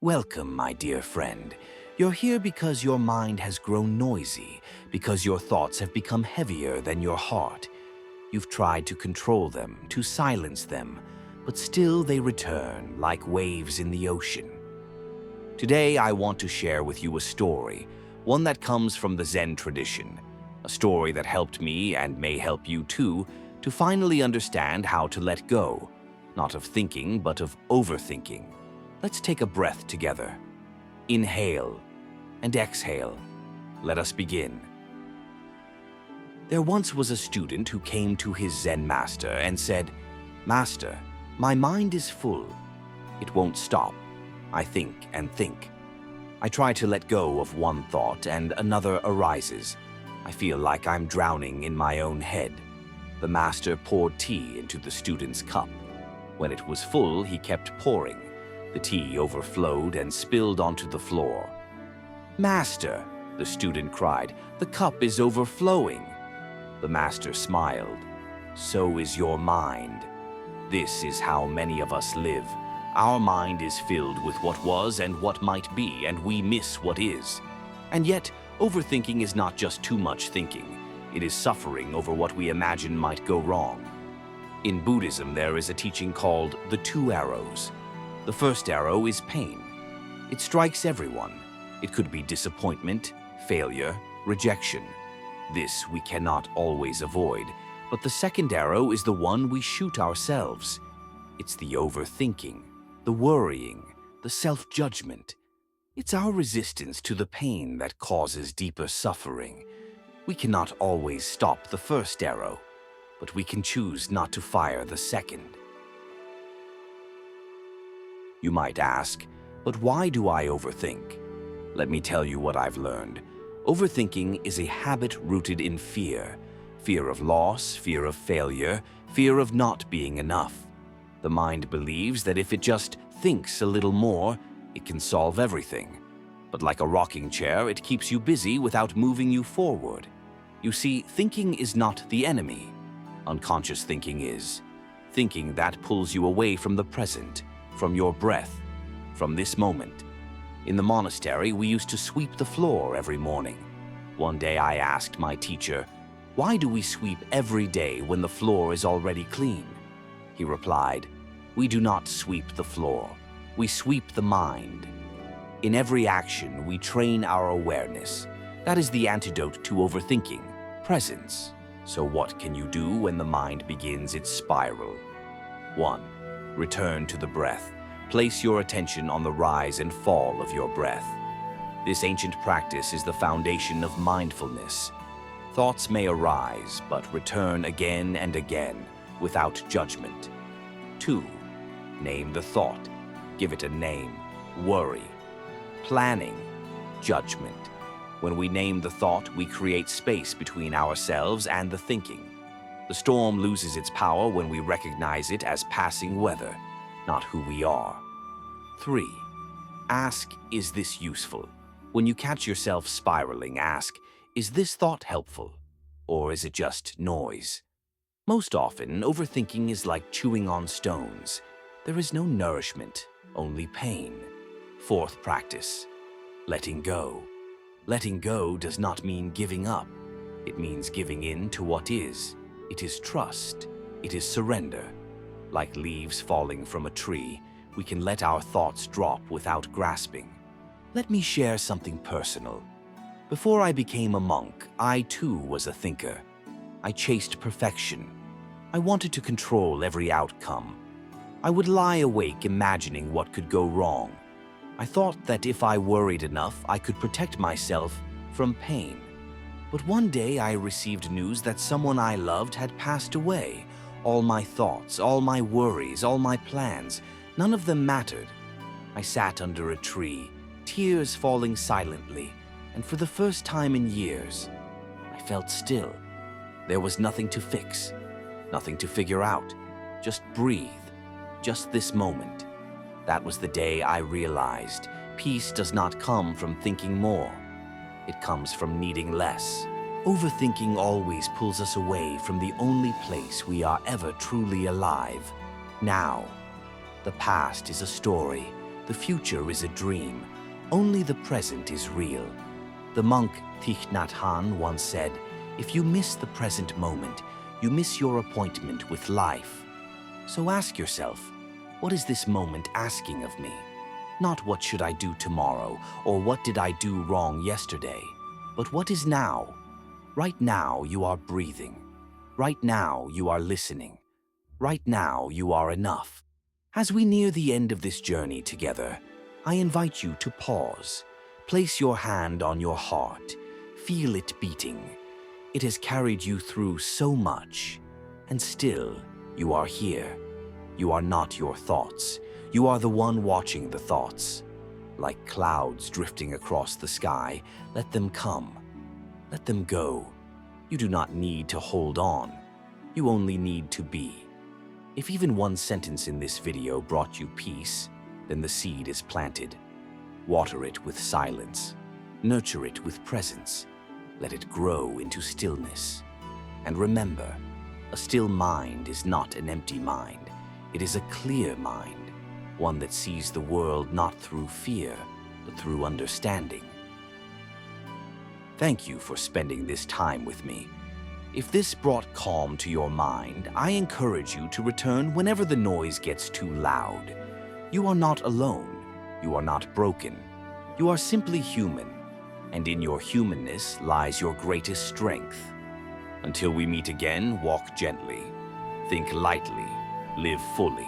Welcome, my dear friend. You're here because your mind has grown noisy, because your thoughts have become heavier than your heart. You've tried to control them, to silence them, but still they return like waves in the ocean. Today, I want to share with you a story, one that comes from the Zen tradition, a story that helped me and may help you too, to finally understand how to let go, not of thinking, but of overthinking. Let's take a breath together. Inhale and exhale. Let us begin. There once was a student who came to his Zen master and said, "Master, my mind is full. It won't stop. I think and think. I try to let go of one thought and another arises. I feel like I'm drowning in my own head." The master poured tea into the student's cup. When it was full, he kept pouring. The tea overflowed and spilled onto the floor. "Master," the student cried, "the cup is overflowing." The master smiled. "So is your mind. This is how many of us live. Our mind is filled with what was and what might be, and we miss what is. And yet, overthinking is not just too much thinking. It is suffering over what we imagine might go wrong. In Buddhism, there is a teaching called the two arrows. The first arrow is pain. It strikes everyone. It could be disappointment, failure, rejection. This we cannot always avoid, but the second arrow is the one we shoot ourselves. It's the overthinking, the worrying, the self-judgment. It's our resistance to the pain that causes deeper suffering. We cannot always stop the first arrow, but we can choose not to fire the second. You might ask, but why do I overthink? Let me tell you what I've learned. Overthinking is a habit rooted in fear. Fear of loss, fear of failure, fear of not being enough. The mind believes that if it just thinks a little more, it can solve everything. But like a rocking chair, it keeps you busy without moving you forward. You see, thinking is not the enemy. Unconscious thinking is. Thinking that pulls you away from the present, from your breath, from this moment. In the monastery, we used to sweep the floor every morning. One day I asked my teacher, "Why do we sweep every day when the floor is already clean?" He replied, "We do not sweep the floor. We sweep the mind. In every action, we train our awareness. That is the antidote to overthinking, presence. So what can you do when the mind begins its spiral? 1. Return to the breath. Place your attention on the rise and fall of your breath. This ancient practice is the foundation of mindfulness. Thoughts may arise, but return again and again, without judgment. 2. Name the thought. Give it a name. Worry. Planning. Judgment. When we name the thought, we create space between ourselves and the thinking. The storm loses its power when we recognize it as passing weather, not who we are. 3. Ask, is this useful? When you catch yourself spiraling, ask, is this thought helpful? Or is it just noise? Most often, overthinking is like chewing on stones. There is no nourishment, only pain. 4th practice, letting go. Letting go does not mean giving up. It means giving in to what is. It is trust. It is surrender. Like leaves falling from a tree, we can let our thoughts drop without grasping. Let me share something personal. Before I became a monk, I too was a thinker. I chased perfection. I wanted to control every outcome. I would lie awake imagining what could go wrong. I thought that if I worried enough, I could protect myself from pain. But one day I received news that someone I loved had passed away. All my thoughts, all my worries, all my plans, none of them mattered. I sat under a tree, tears falling silently, and for the first time in years, I felt still. There was nothing to fix, nothing to figure out. Just breathe, just this moment. That was the day I realized peace does not come from thinking more. It comes from needing less. Overthinking always pulls us away from the only place we are ever truly alive. Now. The past is a story. The future is a dream. Only the present is real. The monk Thich Nhat Hanh once said, "If you miss the present moment, you miss your appointment with life." So ask yourself, what is this moment asking of me? Not what should I do tomorrow, or what did I do wrong yesterday, but what is now? Right now you are breathing. Right now you are listening. Right now you are enough. As we near the end of this journey together, I invite you to pause. Place your hand on your heart. Feel it beating. It has carried you through so much, and still you are here. You are not your thoughts. You are the one watching the thoughts. Like clouds drifting across the sky, let them come. Let them go. You do not need to hold on. You only need to be. If even one sentence in this video brought you peace, then the seed is planted. Water it with silence. Nurture it with presence. Let it grow into stillness. And remember, a still mind is not an empty mind. It is a clear mind, one that sees the world not through fear, but through understanding. Thank you for spending this time with me. If this brought calm to your mind, I encourage you to return whenever the noise gets too loud. You are not alone. You are not broken. You are simply human, and in your humanness lies your greatest strength. Until we meet again, walk gently, think lightly, live fully.